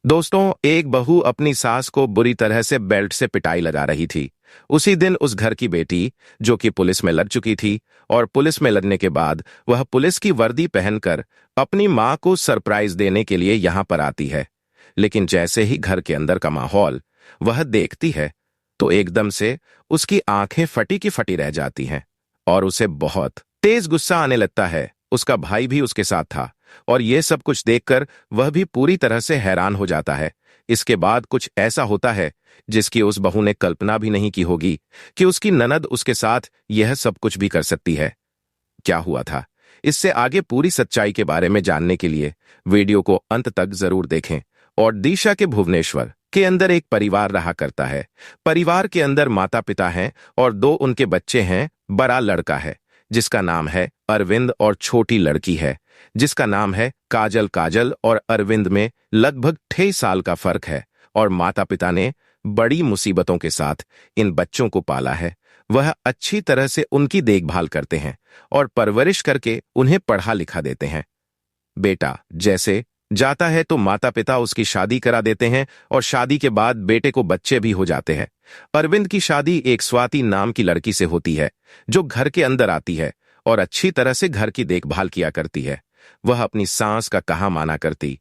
दोस्तों, एक बहू अपनी सास को बुरी तरह से बेल्ट से पिटाई लगा रही थी। उसी दिन उस घर की बेटी, जो कि पुलिस में लग चुकी थी, और पुलिस में लगने के बाद वह पुलिस की वर्दी पहनकर अपनी मां को सरप्राइज देने के लिए यहां पर आती है। लेकिन जैसे ही घर के अंदर का माहौल वह देखती है, तो एकदम से उसकी आंखें फटी की फटी रह जाती हैं और उसे बहुत तेज गुस्सा आने लगता है। उसका भाई भी उसके साथ था और ये सब कुछ देखकर वह भी पूरी तरह से हैरान हो जाता है। इसके बाद कुछ ऐसा होता है जिसकी उस बहू ने कल्पना भी नहीं की होगी कि उसकी ननद उसके साथ यह सब कुछ भी कर सकती है। क्या हुआ था, इससे आगे पूरी सच्चाई के बारे में जानने के लिए वीडियो को अंत तक जरूर देखें। और दिशा के भुवनेश्वर के अंदर एक परिवार रहा करता है। परिवार के अंदर माता पिता हैं और दो उनके बच्चे हैं। बड़ा लड़का है जिसका नाम है अरविंद और छोटी लड़की है जिसका नाम है काजल। काजल और अरविंद में लगभग 6 साल का फर्क है और माता पिता ने बड़ी मुसीबतों के साथ इन बच्चों को पाला है। वह अच्छी तरह से उनकी देखभाल करते हैं और परवरिश करके उन्हें पढ़ा लिखा देते हैं। बेटा जैसे जाता है तो माता पिता उसकी शादी करा देते हैं और शादी के बाद बेटे को बच्चे भी हो जाते हैं। अरविंद की शादी एक स्वाति नाम की लड़की से होती है जो घर के अंदर आती है और अच्छी तरह से घर की देखभाल किया करती है। वह अपनी सास का कहा माना करती,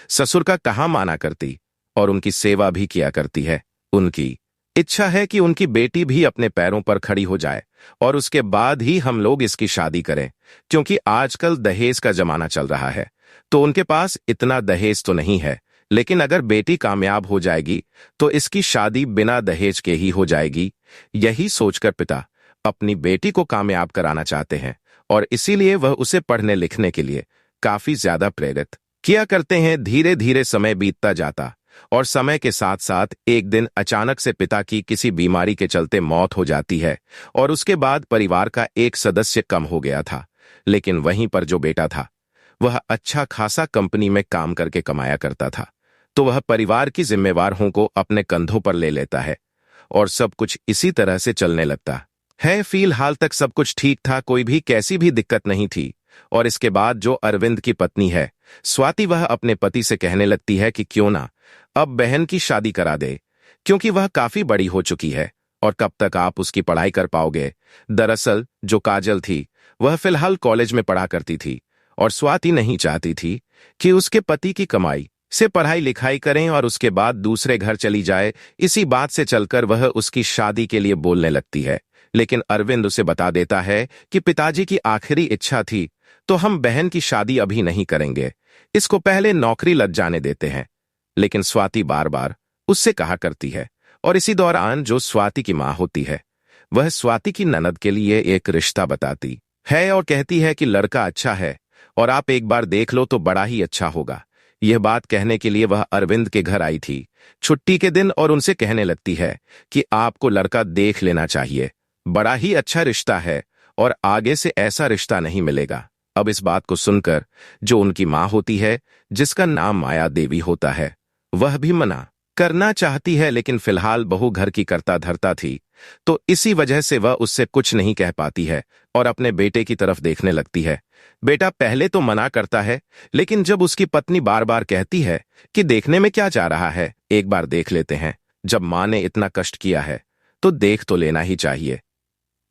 ससुर का कहा माना करती और उनकी सेवा भी किया करती है। उनकी इच्छा है कि उनकी बेटी भी अपने पैरों पर खड़ी हो जाए और उसके बाद ही हम लोग इसकी शादी करें, क्योंकि आजकल दहेज का जमाना चल रहा है। तो उनके पास इतना दहेज तो नहीं है, लेकिन अगर बेटी कामयाब हो जाएगी तो इसकी शादी बिना दहेज के ही हो जाएगी। यही सोचकर पिता अपनी बेटी को कामयाब कराना चाहते हैं और इसीलिए वह उसे पढ़ने लिखने के लिए काफी ज्यादा प्रेरित किया करते हैं। धीरे धीरे समय बीतता जाता और समय के साथ साथ एक दिन अचानक से पिता की किसी बीमारी के चलते मौत हो जाती है और उसके बाद परिवार का एक सदस्य कम हो गया था। लेकिन वहीं पर जो बेटा था वह अच्छा खासा कंपनी में काम करके कमाया करता था, तो वह परिवार की जिम्मेवारों को अपने कंधों पर ले लेता है और सब कुछ इसी तरह से चलने लगता है। फिलहाल तक सब कुछ ठीक था, कोई भी कैसी भी दिक्कत नहीं थी। और इसके बाद जो अरविंद की पत्नी है स्वाति, वह अपने पति से कहने लगती है कि क्यों ना अब बहन की शादी करा दे, क्योंकि वह काफी बड़ी हो चुकी है और कब तक आप उसकी पढ़ाई कर पाओगे। दरअसल जो काजल थी वह फिलहाल कॉलेज में पढ़ा करती थी और स्वाति नहीं चाहती थी कि उसके पति की कमाई से पढ़ाई लिखाई करें और उसके बाद दूसरे घर चली जाए। इसी बात से चलकर वह उसकी शादी के लिए बोलने लगती है, लेकिन अरविंद उसे बता देता है कि पिताजी की आखिरी इच्छा थी, तो हम बहन की शादी अभी नहीं करेंगे, इसको पहले नौकरी लग जाने देते हैं। लेकिन स्वाति बार बार उससे कहा करती है और इसी दौरान जो स्वाति की मां होती है वह स्वाति की ननद के लिए एक रिश्ता बताती है और कहती है कि लड़का अच्छा है और आप एक बार देख लो तो बड़ा ही अच्छा होगा। यह बात कहने के लिए वह अरविंद के घर आई थी छुट्टी के दिन और उनसे कहने लगती है कि आपको लड़का देख लेना चाहिए, बड़ा ही अच्छा रिश्ता है और आगे से ऐसा रिश्ता नहीं मिलेगा। अब इस बात को सुनकर जो उनकी मां होती है, जिसका नाम माया देवी होता है, वह भी मना करना चाहती है, लेकिन फिलहाल बहू घर की करता धरता थी, तो इसी वजह से वह उससे कुछ नहीं कह पाती है और अपने बेटे की तरफ देखने लगती है। बेटा पहले तो मना करता है, लेकिन जब उसकी पत्नी बार बार कहती है कि देखने में क्या जा रहा है, एक बार देख लेते हैं, जब मां ने इतना कष्ट किया है तो देख तो लेना ही चाहिए।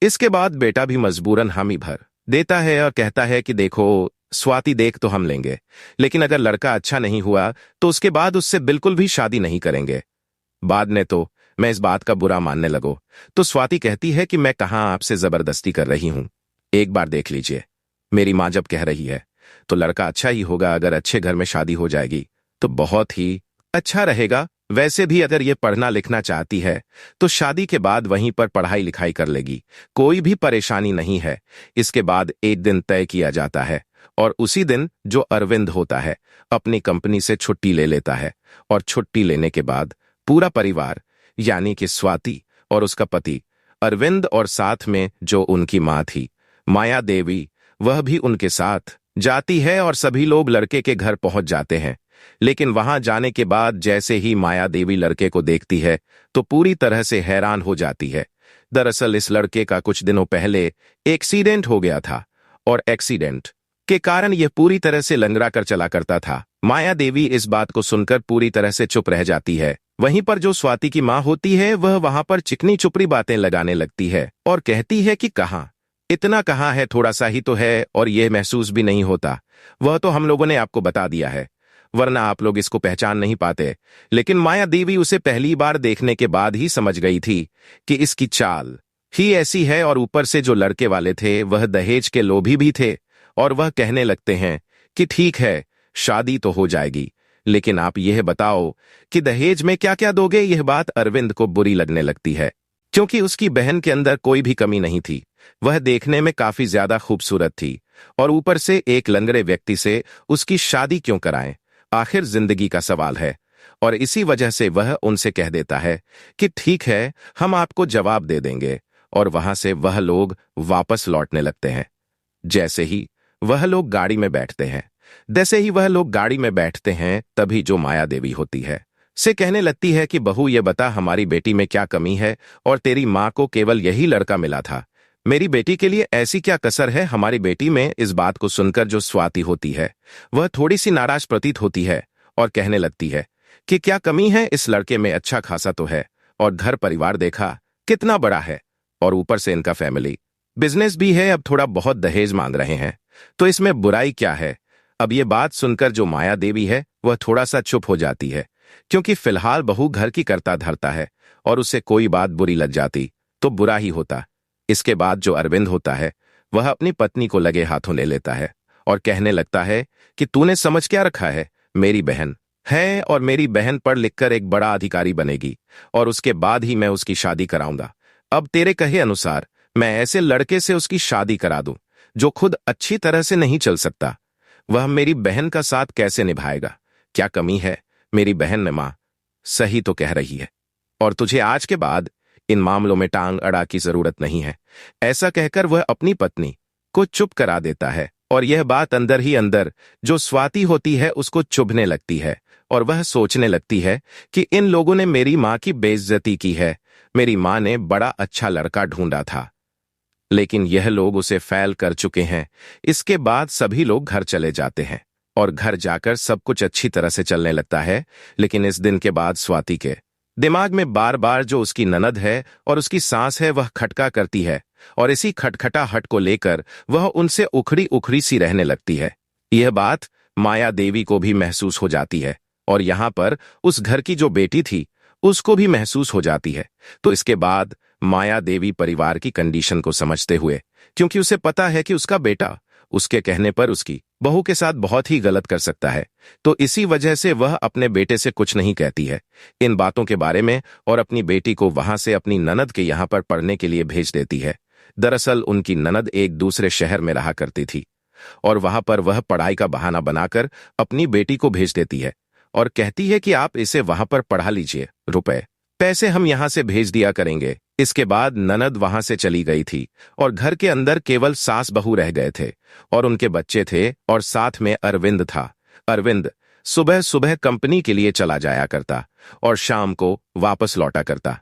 इसके बाद बेटा भी मजबूरन हामी भर देता है और कहता है कि देखो स्वाति, देख तो हम लेंगे, लेकिन अगर लड़का अच्छा नहीं हुआ तो उसके बाद उससे बिल्कुल भी शादी नहीं करेंगे। बाद में तो मैं इस बात का बुरा मानने लगो तो स्वाति कहती है कि मैं कहाँ आपसे जबरदस्ती कर रही हूं, एक बार देख लीजिए। मेरी मां जब कह रही है तो लड़का अच्छा ही होगा, अगर अच्छे घर में शादी हो जाएगी तो बहुत ही अच्छा रहेगा। वैसे भी अगर ये पढ़ना लिखना चाहती है तो शादी के बाद वहीं पर पढ़ाई लिखाई कर लेगी, कोई भी परेशानी नहीं है। इसके बाद एक दिन तय किया जाता है और उसी दिन जो अरविंद होता है अपनी कंपनी से छुट्टी ले लेता है और छुट्टी लेने के बाद पूरा परिवार, यानी कि स्वाति और उसका पति अरविंद और साथ में जो उनकी मां थी माया देवी, वह भी उनके साथ जाती है और सभी लोग लड़के के घर पहुंच जाते हैं। लेकिन वहां जाने के बाद जैसे ही माया देवी लड़के को देखती है तो पूरी तरह से हैरान हो जाती है। दरअसल इस लड़के का कुछ दिनों पहले एक्सीडेंट हो गया था और एक्सीडेंट के कारण यह पूरी तरह से लंगड़ा कर चला करता था। माया देवी इस बात को सुनकर पूरी तरह से चुप रह जाती है। वहीं पर जो स्वाति की माँ होती है वह वहां पर चिकनी चुपड़ी बातें लगाने लगती है और कहती है कि कहाँ, इतना कहाँ है, थोड़ा सा ही तो है और यह महसूस भी नहीं होता। वह तो हम लोगों ने आपको बता दिया है, वरना आप लोग इसको पहचान नहीं पाते। लेकिन माया देवी उसे पहली बार देखने के बाद ही समझ गई थी कि इसकी चाल ही ऐसी है। और ऊपर से जो लड़के वाले थे वह दहेज के लोभी भी थे और वह कहने लगते हैं कि ठीक है, शादी तो हो जाएगी, लेकिन आप यह बताओ कि दहेज में क्या क्या दोगे। यह बात अरविंद को बुरी लगने लगती है, क्योंकि उसकी बहन के अंदर कोई भी कमी नहीं थी। वह देखने में काफी ज्यादा खूबसूरत थी और ऊपर से एक लंगड़े व्यक्ति से उसकी शादी क्यों कराएं, आखिर जिंदगी का सवाल है। और इसी वजह से वह उनसे कह देता है कि ठीक है, हम आपको जवाब दे देंगे। और वहां से वह लोग वापस लौटने लगते हैं। जैसे ही वह लोग गाड़ी में बैठते हैं, तभी जो माया देवी होती है से कहने लगती है कि बहू, ये बता हमारी बेटी में क्या कमी है, और तेरी माँ को केवल यही लड़का मिला था, मेरी बेटी के लिए ऐसी क्या कसर है हमारी बेटी में। इस बात को सुनकर जो स्वाति होती है वह थोड़ी सी नाराज प्रतीत होती है और कहने लगती है कि क्या कमी है इस लड़के में, अच्छा खासा तो है और घर परिवार देखा कितना बड़ा है, और ऊपर से इनका फैमिली बिजनेस भी है, अब थोड़ा बहुत दहेज मांग रहे हैं, तो इसमें बुराई क्या है। अब ये बात सुनकर जो माया देवी है वह थोड़ा सा चुप हो जाती है, क्योंकि फिलहाल बहू घर की करता धरता है और उसे कोई बात बुरी लग जाती तो बुरा ही होता। इसके बाद जो अरविंद होता है वह अपनी पत्नी को लगे हाथों ले लेता है और कहने लगता है कि तूने समझ क्या रखा है, मेरी बहन है और मेरी बहन पढ़ लिखकर एक बड़ा अधिकारी बनेगी और उसके बाद ही मैं उसकी शादी कराऊंगा। अब तेरे कहे अनुसार मैं ऐसे लड़के से उसकी शादी करा दूं जो खुद अच्छी तरह से नहीं चल सकता, वह मेरी बहन का साथ कैसे निभाएगा। क्या कमी है, मेरी बहन ने मां सही तो कह रही है और तुझे आज के बाद इन मामलों में टांग अड़ा की जरूरत नहीं है। ऐसा कहकर वह अपनी पत्नी को चुप करा देता है और यह बात अंदर ही अंदर जो स्वाति होती है उसको चुभने लगती है और वह सोचने लगती है कि इन लोगों ने मेरी मां की बेइज्जती की है। मेरी मां ने बड़ा अच्छा लड़का ढूंढा था, लेकिन यह लोग उसे फैल कर चुके हैं। इसके बाद सभी लोग घर चले जाते हैं और घर जाकर सब कुछ अच्छी तरह से चलने लगता है। लेकिन इस दिन के बाद स्वाति के दिमाग में बार बार जो उसकी ननद है और उसकी सास है वह खटका करती है और इसी खटखटाहट को लेकर वह उनसे उखड़ी उखड़ी सी रहने लगती है। यह बात माया देवी को भी महसूस हो जाती है और यहाँ पर उस घर की जो बेटी थी उसको भी महसूस हो जाती है। तो इसके बाद माया देवी परिवार की कंडीशन को समझते हुए, क्योंकि उसे पता है कि उसका बेटा उसके कहने पर उसकी बहू के साथ बहुत ही गलत कर सकता है, तो इसी वजह से वह अपने बेटे से कुछ नहीं कहती है इन बातों के बारे में और अपनी बेटी को वहां से अपनी ननद के यहाँ पर पढ़ने के लिए भेज देती है। दरअसल उनकी ननद एक दूसरे शहर में रहा करती थी और वहां पर वह पढ़ाई का बहाना बनाकर अपनी बेटी को भेज देती है और कहती है कि आप इसे वहां पर पढ़ा लीजिए, रुपए पैसे हम यहां से भेज दिया करेंगे। इसके बाद ननद वहां से चली गई थी और घर के अंदर केवल सास बहू रह गए थे और उनके बच्चे थे और साथ में अरविंद था। अरविंद सुबह सुबह कंपनी के लिए चला जाया करता और शाम को वापस लौटा करता।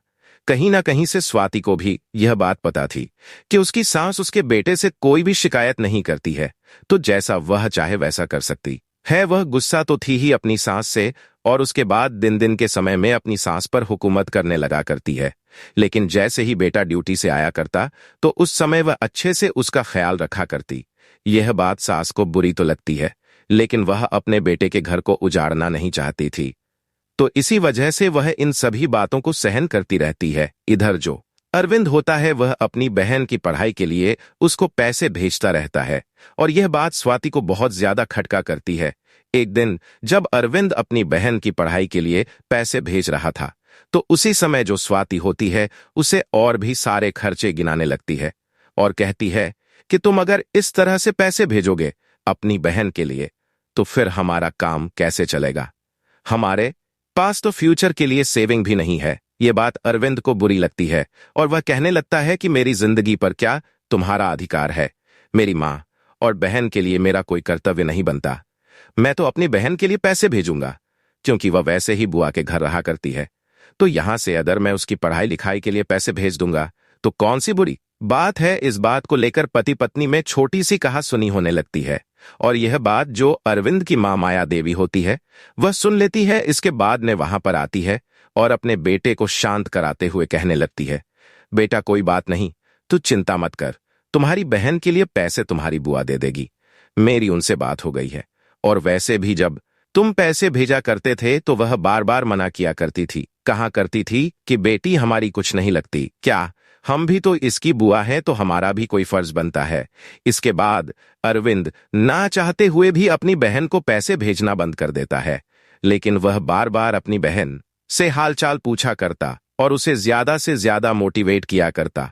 कहीं ना कहीं से स्वाति को भी यह बात पता थी कि उसकी सास उसके बेटे से कोई भी शिकायत नहीं करती है, तो जैसा वह चाहे वैसा कर सकती है। वह गुस्सा तो थी ही अपनी सास से और उसके बाद दिन दिन के समय में अपनी सास पर हुकूमत करने लगा करती है। लेकिन जैसे ही बेटा ड्यूटी से आया करता तो उस समय वह अच्छे से उसका ख्याल रखा करती। यह बात सास को बुरी तो लगती है, लेकिन वह अपने बेटे के घर को उजाड़ना नहीं चाहती थी, तो इसी वजह से वह इन सभी बातों को सहन करती रहती है। इधर जो अरविंद होता है वह अपनी बहन की पढ़ाई के लिए उसको पैसे भेजता रहता है और यह बात स्वाति को बहुत ज्यादा खटका करती है। एक दिन जब अरविंद अपनी बहन की पढ़ाई के लिए पैसे भेज रहा था तो उसी समय जो स्वाति होती है उसे और भी सारे खर्चे गिनाने लगती है और कहती है कि तुम अगर इस तरह से पैसे भेजोगे अपनी बहन के लिए तो फिर हमारा काम कैसे चलेगा, हमारे पास तो फ्यूचर के लिए सेविंग भी नहीं है। ये बात अरविंद को बुरी लगती है और वह कहने लगता है कि मेरी जिंदगी पर क्या तुम्हारा अधिकार है, मेरी माँ और बहन के लिए मेरा कोई कर्तव्य नहीं बनता। मैं तो अपनी बहन के लिए पैसे भेजूंगा क्योंकि वह वैसे ही बुआ के घर रहा करती है, तो यहां से अगर मैं उसकी पढ़ाई लिखाई के लिए पैसे भेज दूंगा तो कौन सी बुरी बात है। इस बात को लेकर पति पत्नी में छोटी सी कहासुनी होने लगती है और यह बात जो अरविंद की माँ माया देवी होती है वह सुन लेती है। इसके बाद ने वहां पर आती है और अपने बेटे को शांत कराते हुए कहने लगती है, बेटा कोई बात नहीं, तू चिंता मत कर, तुम्हारी बहन के लिए पैसे तुम्हारी बुआ दे देगी। मेरी उनसे बात हो गई है, और वैसे भी जब तुम पैसे भेजा करते थे तो वह बार बार मना किया करती थी, कहा करती थी कि बेटी हमारी कुछ नहीं लगती, क्या हम भी तो इसकी बुआ हैं, तो हमारा भी कोई फर्ज बनता है। इसके बाद अरविंद ना चाहते हुए भी अपनी बहन को पैसे भेजना बंद कर देता है, लेकिन वह बार बार अपनी बहन से हालचाल पूछा करता और उसे ज्यादा से ज्यादा मोटिवेट किया करता।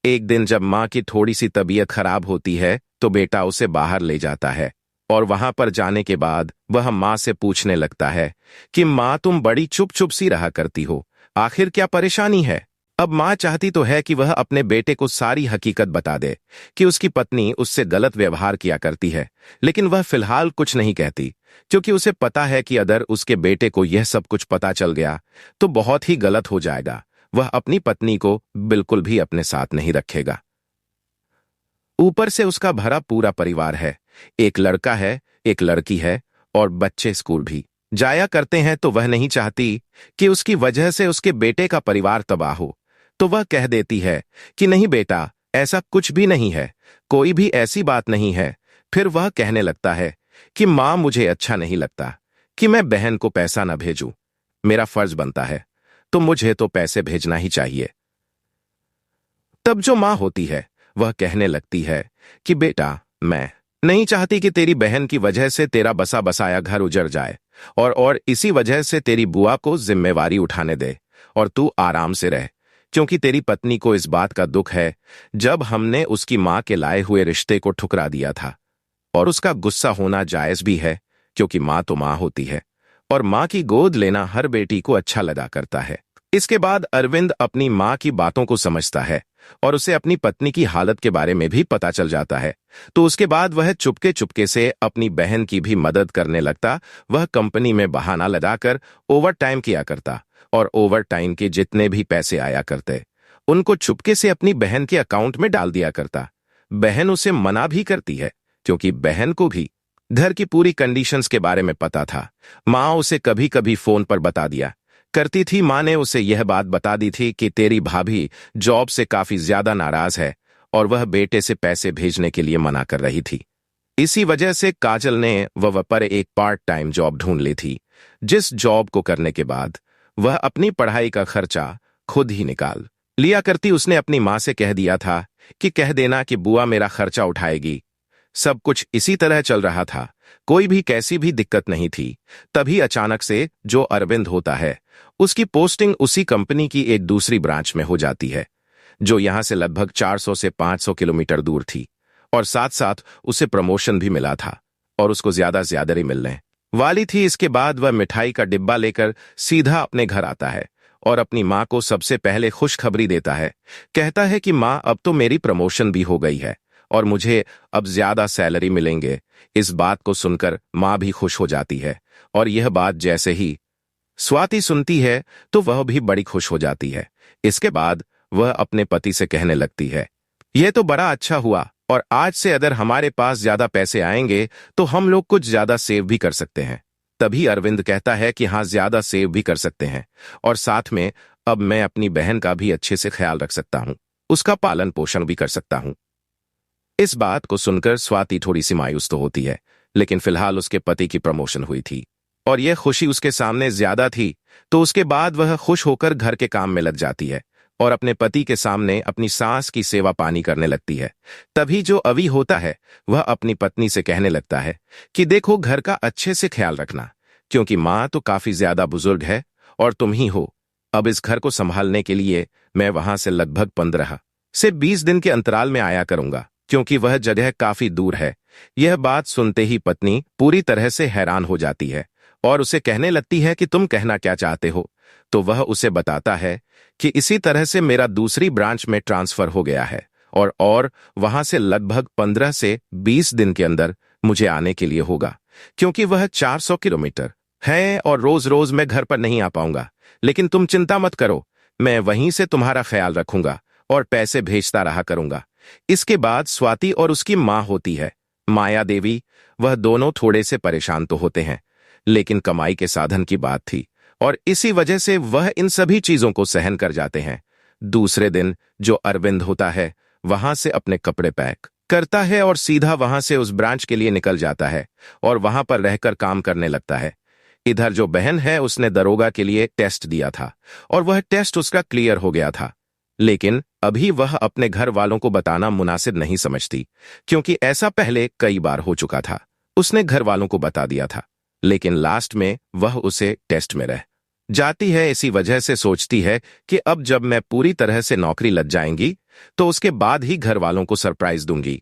एक दिन जब माँ की थोड़ी सी तबीयत खराब होती है तो बेटा उसे बाहर ले जाता है, और वहां पर जाने के बाद वह माँ से पूछने लगता है कि माँ तुम बड़ी चुप चुप सी रहा करती हो, आखिर क्या परेशानी है। अब माँ चाहती तो है कि वह अपने बेटे को सारी हकीकत बता दे कि उसकी पत्नी उससे गलत व्यवहार किया करती है, लेकिन वह फिलहाल कुछ नहीं कहती, क्योंकि उसे पता है कि अगर उसके बेटे को यह सब कुछ पता चल गया तो बहुत ही गलत हो जाएगा, वह अपनी पत्नी को बिल्कुल भी अपने साथ नहीं रखेगा। ऊपर से उसका भरा पूरा परिवार है, एक लड़का है, एक लड़की है, और बच्चे स्कूल भी जाया करते हैं, तो वह नहीं चाहती कि उसकी वजह से उसके बेटे का परिवार तबाह हो। तो वह कह देती है कि नहीं बेटा, ऐसा कुछ भी नहीं है, कोई भी ऐसी बात नहीं है। फिर वह कहने लगता है कि माँ मुझे अच्छा नहीं लगता कि मैं बहन को पैसा न भेजूं, मेरा फर्ज बनता है, तो मुझे तो पैसे भेजना ही चाहिए। तब जो माँ होती है वह कहने लगती है कि बेटा मैं नहीं चाहती कि तेरी बहन की वजह से तेरा बसा बसाया घर उजड़ जाए, और इसी वजह से तेरी बुआ को जिम्मेवारी उठाने दे और तू आराम से रह, क्योंकि तेरी पत्नी को इस बात का दुख है जब हमने उसकी माँ के लाए हुए रिश्ते को ठुकरा दिया था, और उसका गुस्सा होना जायज भी है, क्योंकि माँ तो माँ होती है और माँ की गोद लेना हर बेटी को अच्छा लगा करता है। इसके बाद अरविंद अपनी माँ की बातों को समझता है और उसे अपनी पत्नी की हालत के बारे में भी पता चल जाता है, तो उसके बाद वह चुपके चुपके से अपनी बहन की भी मदद करने लगता। वह कंपनी में बहाना लगाकर ओवर टाइम किया करता, और ओवर टाइम के जितने भी पैसे आया करते उनको चुपके से अपनी बहन के अकाउंट में डाल दिया करता। बहन उसे मना भी करती है, क्योंकि बहन को भी घर की पूरी कंडीशंस के बारे में पता था। माँ उसे कभी कभी फोन पर बता दिया करती थी। माँ ने उसे यह बात बता दी थी कि तेरी भाभी जॉब से काफी ज्यादा नाराज है और वह बेटे से पैसे भेजने के लिए मना कर रही थी। इसी वजह से काजल ने वह पर एक पार्ट टाइम जॉब ढूंढ ली थी, जिस जॉब को करने के बाद वह अपनी पढ़ाई का खर्चा खुद ही निकाल लिया करती। उसने अपनी माँ से कह दिया था कि कह देना कि बुआ मेरा खर्चा उठाएगी। सब कुछ इसी तरह चल रहा था, कोई भी कैसी भी दिक्कत नहीं थी। तभी अचानक से जो अरविंद होता है उसकी पोस्टिंग उसी कंपनी की एक दूसरी ब्रांच में हो जाती है, जो यहां से लगभग 400 से 500 किलोमीटर दूर थी, और साथ साथ उसे प्रमोशन भी मिला था और उसको ज्यादा सैलरी मिलने वाली थी। इसके बाद वह मिठाई का डिब्बा लेकर सीधा अपने घर आता है और अपनी माँ को सबसे पहले खुशखबरी देता है। कहता है कि माँ अब तो मेरी प्रमोशन भी हो गई है और मुझे अब ज्यादा सैलरी मिलेंगे। इस बात को सुनकर माँ भी खुश हो जाती है, और यह बात जैसे ही स्वाति सुनती है तो वह भी बड़ी खुश हो जाती है। इसके बाद वह अपने पति से कहने लगती है, यह तो बड़ा अच्छा हुआ, और आज से अगर हमारे पास ज्यादा पैसे आएंगे तो हम लोग कुछ ज्यादा सेव भी कर सकते हैं। तभी अरविंद कहता है कि हाँ, ज्यादा सेव भी कर सकते हैं, और साथ में अब मैं अपनी बहन का भी अच्छे से ख्याल रख सकता हूँ, उसका पालन पोषण भी कर सकता हूँ। इस बात को सुनकर स्वाति थोड़ी सी मायूस तो होती है, लेकिन फिलहाल उसके पति की प्रमोशन हुई थी और यह खुशी उसके सामने ज्यादा थी, तो उसके बाद वह खुश होकर घर के काम में लग जाती है और अपने पति के सामने अपनी सास की सेवा पानी करने लगती है। तभी जो अवि होता है वह अपनी पत्नी से कहने लगता है कि देखो, घर का अच्छे से ख्याल रखना, क्योंकि माँ तो काफी ज्यादा बुजुर्ग है और तुम ही हो। अब इस घर को संभालने के लिए मैं वहां से लगभग 15 से 20 दिन के अंतराल में आया करूंगा, क्योंकि वह जगह काफी दूर है। यह बात सुनते ही पत्नी पूरी तरह से हैरान हो जाती है और उसे कहने लगती है कि तुम कहना क्या चाहते हो। तो वह उसे बताता है कि इसी तरह से मेरा दूसरी ब्रांच में ट्रांसफर हो गया है और वहां से लगभग 15 से 20 दिन के अंदर मुझे आने के लिए होगा, क्योंकि वह 400 किलोमीटर है और रोज रोज मैं घर पर नहीं आ पाऊंगा। लेकिन तुम चिंता मत करो, मैं वहीं से तुम्हारा ख्याल रखूंगा और पैसे भेजता रहा करूंगा। इसके बाद स्वाति और उसकी माँ होती है माया देवी, वह दोनों थोड़े से परेशान तो होते हैं, लेकिन कमाई के साधन की बात थी और इसी वजह से वह इन सभी चीजों को सहन कर जाते हैं। दूसरे दिन जो अरविंद होता है वहां से अपने कपड़े पैक करता है और सीधा वहां से उस ब्रांच के लिए निकल जाता है और वहां पर रहकर काम करने लगता है। इधर जो बहन है उसने दरोगा के लिए टेस्ट दिया था और वह टेस्ट उसका क्लियर हो गया था, लेकिन अभी वह अपने घर वालों को बताना मुनासिब नहीं समझती, क्योंकि ऐसा पहले कई बार हो चुका था। उसने घर वालों को बता दिया था, लेकिन लास्ट में वह उसे टेस्ट में रह जाती है। इसी वजह से सोचती है कि अब जब मैं पूरी तरह से नौकरी लग जाएंगी तो उसके बाद ही घर वालों को सरप्राइज दूंगी।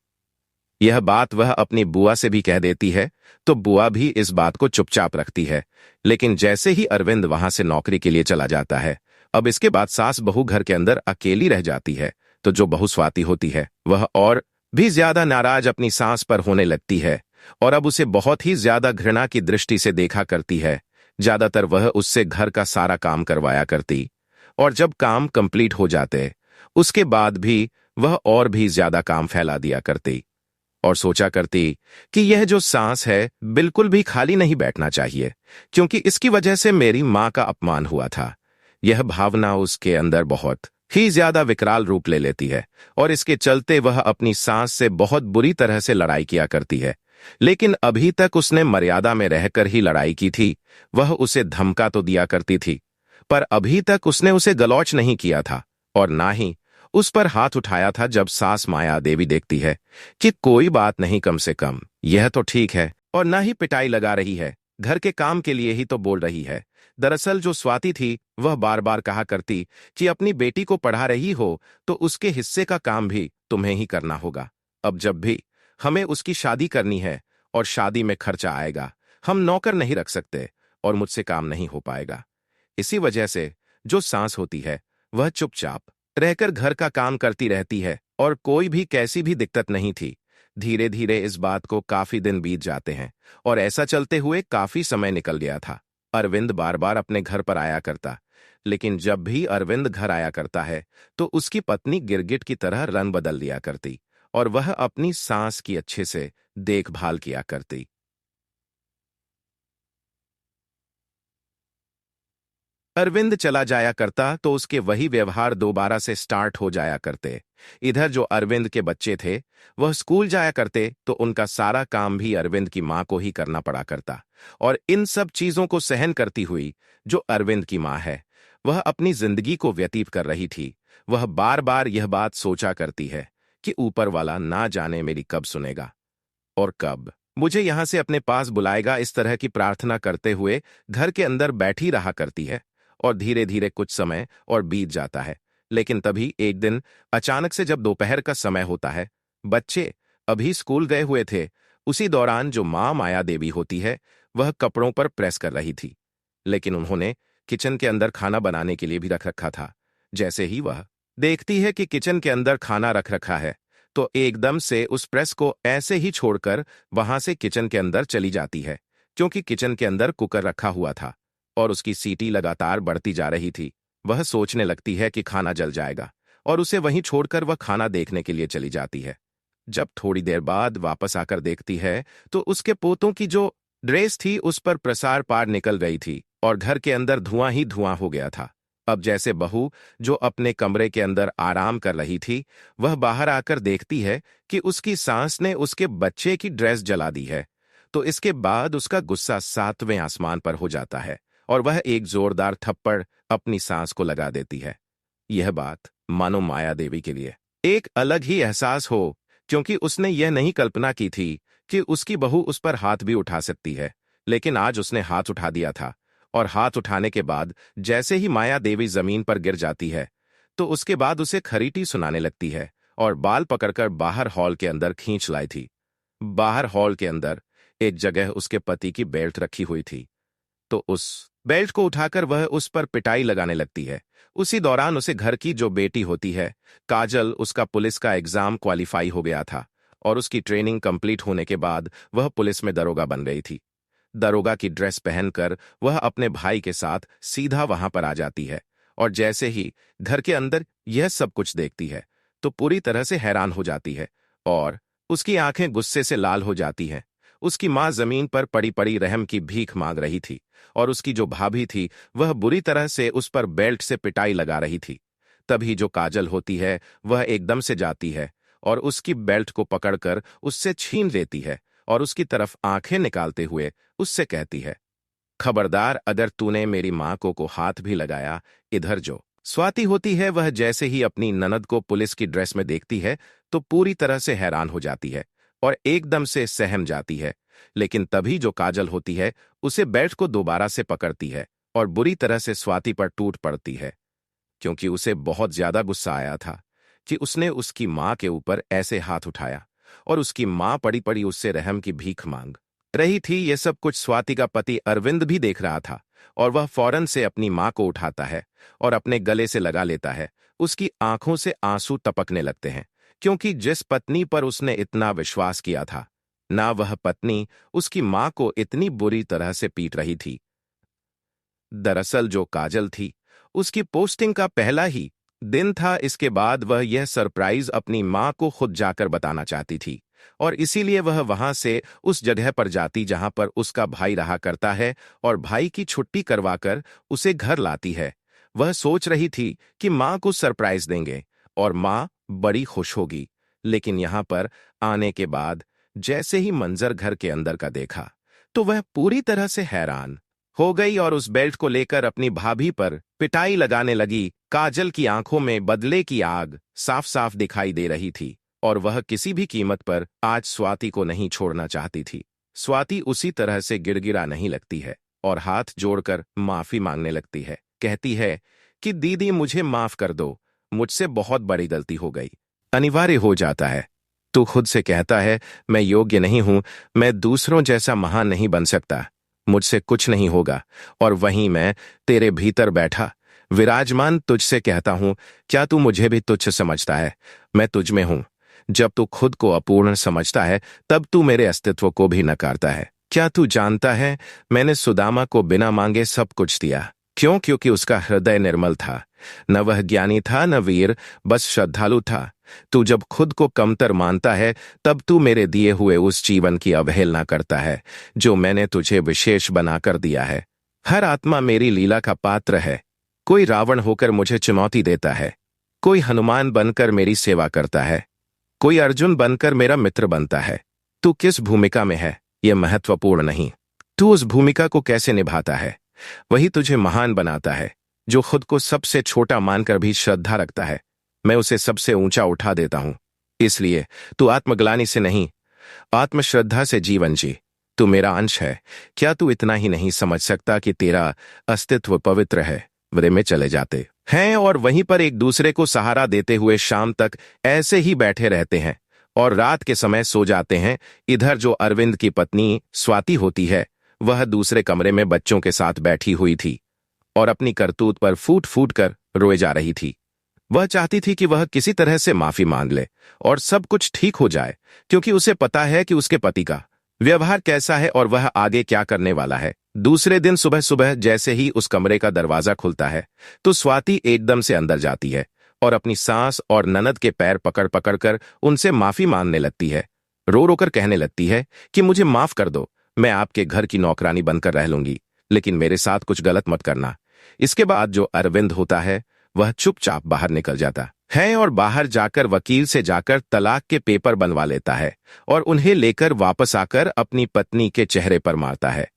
यह बात वह अपनी बुआ से भी कह देती है, तो बुआ भी इस बात को चुपचाप रखती है। लेकिन जैसे ही अरविंद वहां से नौकरी के लिए चला जाता है, अब इसके बाद सास बहू घर के अंदर अकेली रह जाती है, तो जो बहू स्वाति होती है वह और भी ज्यादा नाराज अपनी सास पर होने लगती है और अब उसे बहुत ही ज्यादा घृणा की दृष्टि से देखा करती है। ज्यादातर वह उससे घर का सारा काम करवाया करती और जब काम कंप्लीट हो जाते उसके बाद भी वह और भी ज्यादा काम फैला दिया करती और सोचा करती कि यह जो सांस है बिल्कुल भी खाली नहीं बैठना चाहिए, क्योंकि इसकी वजह से मेरी मां का अपमान हुआ था। यह भावना उसके अंदर बहुत ही ज्यादा विकराल रूप ले लेती है और इसके चलते वह अपनी सांस से बहुत बुरी तरह से लड़ाई किया करती है। लेकिन अभी तक उसने मर्यादा में रहकर ही लड़ाई की थी। वह उसे धमका तो दिया करती थी, पर अभी तक उसने उसे गलौच नहीं किया था और ना ही उस पर हाथ उठाया था। जब सास माया देवी देखती है कि कोई बात नहीं, कम से कम यह तो ठीक है और ना ही पिटाई लगा रही है, घर के काम के लिए ही तो बोल रही है। दरअसल जो स्वाति थी वह बार बार कहा करती कि अपनी बेटी को पढ़ा रही हो तो उसके हिस्से का काम भी तुम्हें ही करना होगा। अब जब भी हमें उसकी शादी करनी है और शादी में खर्चा आएगा, हम नौकर नहीं रख सकते और मुझसे काम नहीं हो पाएगा। इसी वजह से जो सास होती है वह चुपचाप रहकर घर का काम करती रहती है और कोई भी कैसी भी दिक्कत नहीं थी। धीरे धीरे इस बात को काफी दिन बीत जाते हैं और ऐसा चलते हुए काफी समय निकल गया था। अरविंद बार बार अपने घर पर आया करता, लेकिन जब भी अरविंद घर आया करता है तो उसकी पत्नी गिरगिट की तरह रंग बदल दिया करती और वह अपनी सास की अच्छे से देखभाल किया करती। अरविंद चला जाया करता तो उसके वही व्यवहार दोबारा से स्टार्ट हो जाया करते। इधर जो अरविंद के बच्चे थे वह स्कूल जाया करते तो उनका सारा काम भी अरविंद की मां को ही करना पड़ा करता और इन सब चीजों को सहन करती हुई जो अरविंद की मां है वह अपनी जिंदगी को व्यतीत कर रही थी। वह बार बार यह बात सोचा करती है कि ऊपर वाला ना जाने मेरी कब सुनेगा और कब मुझे यहां से अपने पास बुलाएगा। इस तरह की प्रार्थना करते हुए घर के अंदर बैठी रहा करती है और धीरे धीरे कुछ समय और बीत जाता है। लेकिन तभी एक दिन अचानक से जब दोपहर का समय होता है, बच्चे अभी स्कूल गए हुए थे, उसी दौरान जो मां माया देवी होती है वह कपड़ों पर प्रेस कर रही थी, लेकिन उन्होंने किचन के अंदर खाना बनाने के लिए भी रख रखा था। जैसे ही वह देखती है कि किचन के अंदर खाना रख रखा है तो एकदम से उस प्रेस को ऐसे ही छोड़कर वहां से किचन के अंदर चली जाती है, क्योंकि किचन के अंदर कुकर रखा हुआ था और उसकी सीटी लगातार बढ़ती जा रही थी। वह सोचने लगती है कि खाना जल जाएगा और उसे वहीं छोड़कर वह खाना देखने के लिए चली जाती है। जब थोड़ी देर बाद वापस आकर देखती है तो उसके पोतों की जो ड्रेस थी उस पर प्रसार पार निकल गई थी और घर के अंदर धुआं ही धुआं हो गया था। अब जैसे बहू जो अपने कमरे के अंदर आराम कर रही थी वह बाहर आकर देखती है कि उसकी सास ने उसके बच्चे की ड्रेस जला दी है, तो इसके बाद उसका गुस्सा 7वें आसमान पर हो जाता है और वह एक जोरदार थप्पड़ अपनी सांस को लगा देती है। यह बात मानो माया देवी के लिए एक अलग ही एहसास हो, क्योंकि उसने यह नहीं कल्पना की थी कि उसकी बहू उस पर हाथ भी उठा सकती है। लेकिन आज उसने हाथ उठा दिया था और हाथ उठाने के बाद जैसे ही माया देवी जमीन पर गिर जाती है तो उसके बाद उसे खरीटी सुनाने लगती है और बाल पकड़कर बाहर हॉल के अंदर खींच लाई थी। बाहर हॉल के अंदर एक जगह उसके पति की बेल्ट रखी हुई थी, तो उस बेल्ट को उठाकर वह उस पर पिटाई लगाने लगती है। उसी दौरान उसे घर की जो बेटी होती है काजल, उसका पुलिस का एग्जाम क्वालिफाई हो गया था और उसकी ट्रेनिंग कंप्लीट होने के बाद वह पुलिस में दरोगा बन गई थी। दरोगा की ड्रेस पहनकर वह अपने भाई के साथ सीधा वहां पर आ जाती है और जैसे ही घर के अंदर यह सब कुछ देखती है तो पूरी तरह से हैरान हो जाती है और उसकी आंखें गुस्से से लाल हो जाती हैं उसकी माँ जमीन पर पड़ी पड़ी रहम की भीख मांग रही थी और उसकी जो भाभी थी वह बुरी तरह से उस पर बेल्ट से पिटाई लगा रही थी। तभी जो काजल होती है वह एकदम से जाती है और उसकी बेल्ट को पकड़कर उससे छीन लेती है और उसकी तरफ आंखें निकालते हुए उससे कहती है, खबरदार, अगर तूने मेरी माँ को हाथ भी लगाया, इधर जो स्वाति होती है वह जैसे ही अपनी ननद को पुलिस की ड्रेस में देखती है तो पूरी तरह से हैरान हो जाती है और एकदम से सहम जाती है। लेकिन तभी जो काजल होती है उसे बेल्ट को दोबारा से पकड़ती है और बुरी तरह से स्वाति पर टूट पड़ती है, क्योंकि उसे बहुत ज्यादा गुस्सा आया था कि उसने उसकी माँ के ऊपर ऐसे हाथ उठाया और उसकी माँ पड़ी पड़ी उससे रहम की भीख मांग रही थी। ये सब कुछ स्वाति का पति अरविंद भी देख रहा था और वह फौरन से अपनी माँ को उठाता है और अपने गले से लगा लेता है। उसकी आंखों से आंसू टपकने लगते हैं, क्योंकि जिस पत्नी पर उसने इतना विश्वास किया था, ना वह पत्नी उसकी माँ को इतनी बुरी तरह से पीट रही थी। दरअसल जो काजल थी उसकी पोस्टिंग का पहला ही दिन था। इसके बाद वह यह सरप्राइज अपनी माँ को खुद जाकर बताना चाहती थी और इसीलिए वह वहां से उस जगह पर जाती जहां पर उसका भाई रहा करता है और भाई की छुट्टी करवाकर उसे घर लाती है। वह सोच रही थी कि माँ को सरप्राइज देंगे और माँ बड़ी खुश होगी, लेकिन यहां पर आने के बाद जैसे ही मंजर घर के अंदर का देखा तो वह पूरी तरह से हैरान हो गई और उस बेल्ट को लेकर अपनी भाभी पर पिटाई लगाने लगी। काजल की आंखों में बदले की आग साफ साफ दिखाई दे रही थी और वह किसी भी कीमत पर आज स्वाति को नहीं छोड़ना चाहती थी। स्वाति उसी तरह से गिड़गिड़ा नहीं लगती है और हाथ जोड़कर माफी मांगने लगती है। कहती है कि दीदी मुझे माफ कर दो, मुझसे बहुत बड़ी गलती हो गई, अनिवार्य हो जाता है। तू खुद से कहता है मैं योग्य नहीं हूं, मैं दूसरों जैसा महान नहीं बन सकता, मुझसे कुछ नहीं होगा, और वहीं मैं तेरे भीतर बैठा विराजमान तुझसे कहता हूं, क्या तू मुझे भी तुच्छ समझता है? मैं तुझ में हूं। जब तू खुद को अपूर्ण समझता है तब तू मेरे अस्तित्व को भी नकारता है। क्या तू जानता है मैंने सुदामा को बिना मांगे सब कुछ दिया? क्यों? क्योंकि उसका हृदय निर्मल था। न वह ज्ञानी था न वीर, बस श्रद्धालु था। तू जब खुद को कमतर मानता है तब तू मेरे दिए हुए उस जीवन की अवहेलना करता है जो मैंने तुझे विशेष बनाकर दिया है। हर आत्मा मेरी लीला का पात्र है। कोई रावण होकर मुझे चुनौती देता है, कोई हनुमान बनकर मेरी सेवा करता है, कोई अर्जुन बनकर मेरा मित्र बनता है। तू किस भूमिका में है यह महत्वपूर्ण नहीं, तू उस भूमिका को कैसे निभाता है वही तुझे महान बनाता है। जो खुद को सबसे छोटा मानकर भी श्रद्धा रखता है, मैं उसे सबसे ऊंचा उठा देता हूं। इसलिए तू आत्मग्लानि से नहीं, आत्मश्रद्धा से जीवन जी। तू मेरा अंश है। क्या तू इतना ही नहीं समझ सकता कि तेरा अस्तित्व पवित्र है? वे में चले जाते हैं और वहीं पर एक दूसरे को सहारा देते हुए शाम तक ऐसे ही बैठे रहते हैं और रात के समय सो जाते हैं। इधर जो अरविंद की पत्नी स्वाति होती है वह दूसरे कमरे में बच्चों के साथ बैठी हुई थी और अपनी करतूत पर फूट फूट कर रोए जा रही थी। वह चाहती थी कि वह किसी तरह से माफी मांग ले और सब कुछ ठीक हो जाए, क्योंकि उसे पता है कि उसके पति का व्यवहार कैसा है और वह आगे क्या करने वाला है। दूसरे दिन सुबह सुबह जैसे ही उस कमरे का दरवाजा खुलता है तो स्वाति एकदम से अंदर जाती है और अपनी सास और ननद के पैर पकड़ पकड़ कर उनसे माफी मांगने लगती है। रो रो कर कहने लगती है कि मुझे माफ कर दो, मैं आपके घर की नौकरानी बनकर रह लूंगी, लेकिन मेरे साथ कुछ गलत मत करना। इसके बाद जो अरविंद होता है वह चुपचाप बाहर निकल जाता है और बाहर जाकर वकील से जाकर तलाक के पेपर बनवा लेता है और उन्हें लेकर वापस आकर अपनी पत्नी के चेहरे पर मारता है।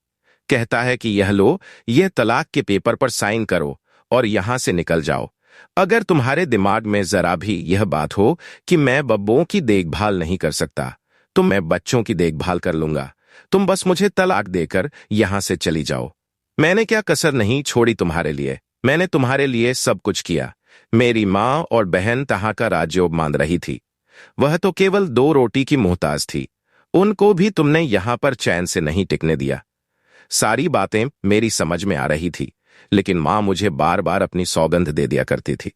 कहता है कि यह लो, यह तलाक के पेपर पर साइन करो और यहां से निकल जाओ। अगर तुम्हारे दिमाग में जरा भी यह बात हो कि मैं बब्बों की देखभाल नहीं कर सकता तो मैं बच्चों की देखभाल कर लूंगा, तुम बस मुझे तलाक देकर यहां से चली जाओ। मैंने क्या कसर नहीं छोड़ी तुम्हारे लिए, मैंने तुम्हारे लिए सब कुछ किया। मेरी माँ और बहन तहां का राज्योग मान रही थी, वह तो केवल 2 रोटी की मोहताज थी, उनको भी तुमने यहां पर चैन से नहीं टिकने दिया। सारी बातें मेरी समझ में आ रही थी, लेकिन माँ मुझे बार बार अपनी सौगंध दे दिया करती थी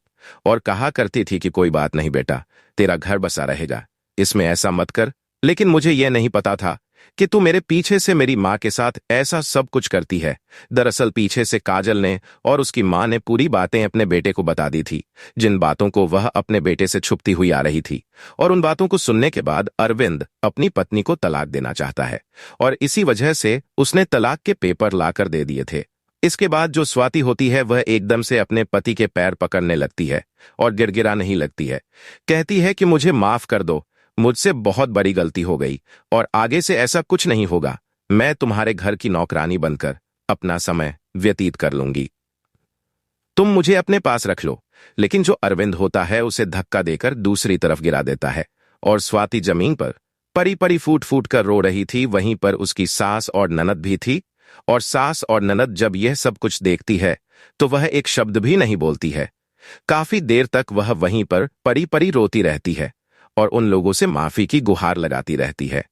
और कहा करती थी कि कोई बात नहीं बेटा, तेरा घर बसा रहेगा, इसमें ऐसा मत कर। लेकिन मुझे यह नहीं पता था कि तू मेरे पीछे से मेरी माँ के साथ ऐसा सब कुछ करती है। दरअसल पीछे से काजल ने और उसकी माँ ने पूरी बातें अपने बेटे को बता दी थी, जिन बातों को वह अपने बेटे से छुपती हुई आ रही थी। और उन बातों को सुनने के बाद अरविंद अपनी पत्नी को तलाक देना चाहता है और इसी वजह से उसने तलाक के पेपर लाकर दे दिए थे। इसके बाद जो स्वाति होती है वह एकदम से अपने पति के पैर पकड़ने लगती है और गिड़गिड़ा नहीं लगती है। कहती है कि मुझे माफ कर दो, मुझसे बहुत बड़ी गलती हो गई और आगे से ऐसा कुछ नहीं होगा। मैं तुम्हारे घर की नौकरानी बनकर अपना समय व्यतीत कर लूंगी। तुम मुझे अपने पास रख लो। लेकिन जो अरविंद होता है उसे धक्का देकर दूसरी तरफ गिरा देता है और स्वाति जमीन पर परी परी फूट फूट कर रो रही थी। वहीं पर उसकी सास और ननद भी थी और सास और ननद जब यह सब कुछ देखती है तो वह एक शब्द भी नहीं बोलती है। काफी देर तक वह वहीं पर परी परी रोती रहती है और उन लोगों से माफी की गुहार लगाती रहती है।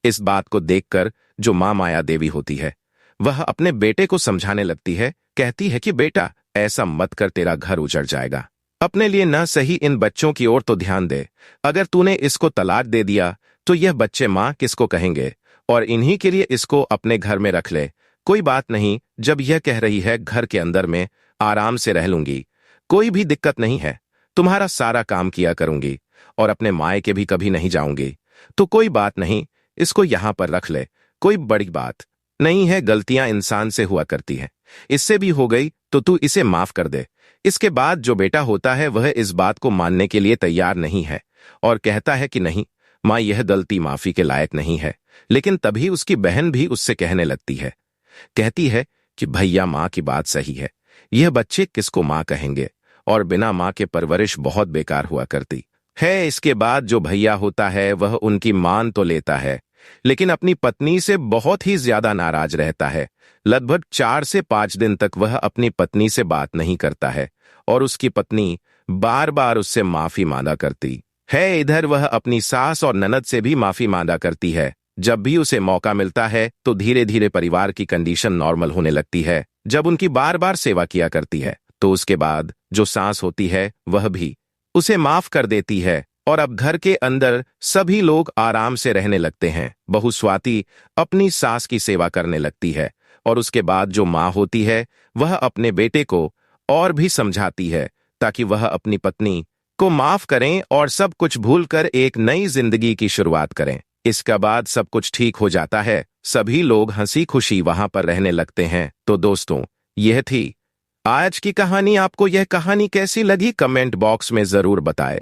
इस बात को देखकर जो माँ माया देवी होती है वह अपने बेटे को समझाने लगती है। कहती है कि बेटा ऐसा मत कर, तेरा घर उजड़ जाएगा। अपने लिए न सही इन बच्चों की ओर तो ध्यान दे। अगर तूने इसको तलाक दे दिया तो यह बच्चे माँ किसको कहेंगे, और इन्हीं के लिए इसको अपने घर में रख ले। कोई बात नहीं, जब यह कह रही है घर के अंदर में आराम से रह लूंगी, कोई भी दिक्कत नहीं है। तुम्हारा सारा काम किया करूंगी और अपने मायके भी कभी नहीं जाऊंगी, तो कोई बात नहीं, इसको यहां पर रख ले। कोई बड़ी बात नहीं है, गलतियां इंसान से हुआ करती हैं। इससे भी हो गई तो तू इसे माफ कर दे। इसके बाद जो बेटा होता है वह इस बात को मानने के लिए तैयार नहीं है और कहता है कि नहीं माँ, यह गलती माफी के लायक नहीं है। लेकिन तभी उसकी बहन भी उससे कहने लगती है। कहती है कि भैया माँ की बात सही है, यह बच्चे किसको माँ कहेंगे और बिना माँ के परवरिश बहुत बेकार हुआ करती है। इसके बाद जो भैया होता है वह उनकी मान तो लेता है लेकिन अपनी पत्नी से बहुत ही ज्यादा नाराज रहता है। लगभग 4 से 5 दिन तक वह अपनी पत्नी से बात नहीं करता है और उसकी पत्नी बार बार उससे माफी मांगा करती है। इधर वह अपनी सास और ननद से भी माफी मांगा करती है। जब भी उसे मौका मिलता है तो धीरे धीरे परिवार की कंडीशन नॉर्मल होने लगती है। जब उनकी बार बार सेवा किया करती है तो उसके बाद जो सास होती है वह भी उसे माफ कर देती है और अब घर के अंदर सभी लोग आराम से रहने लगते हैं। बहू स्वाति अपनी सास की सेवा करने लगती है और उसके बाद जो माँ होती है वह अपने बेटे को और भी समझाती है ताकि वह अपनी पत्नी को माफ करें और सब कुछ भूलकर एक नई जिंदगी की शुरुआत करें। इसके बाद सब कुछ ठीक हो जाता है, सभी लोग हंसी खुशी वहां पर रहने लगते हैं। तो दोस्तों, यह थी आज की कहानी। आपको यह कहानी कैसी लगी कमेंट बॉक्स में जरूर बताएं।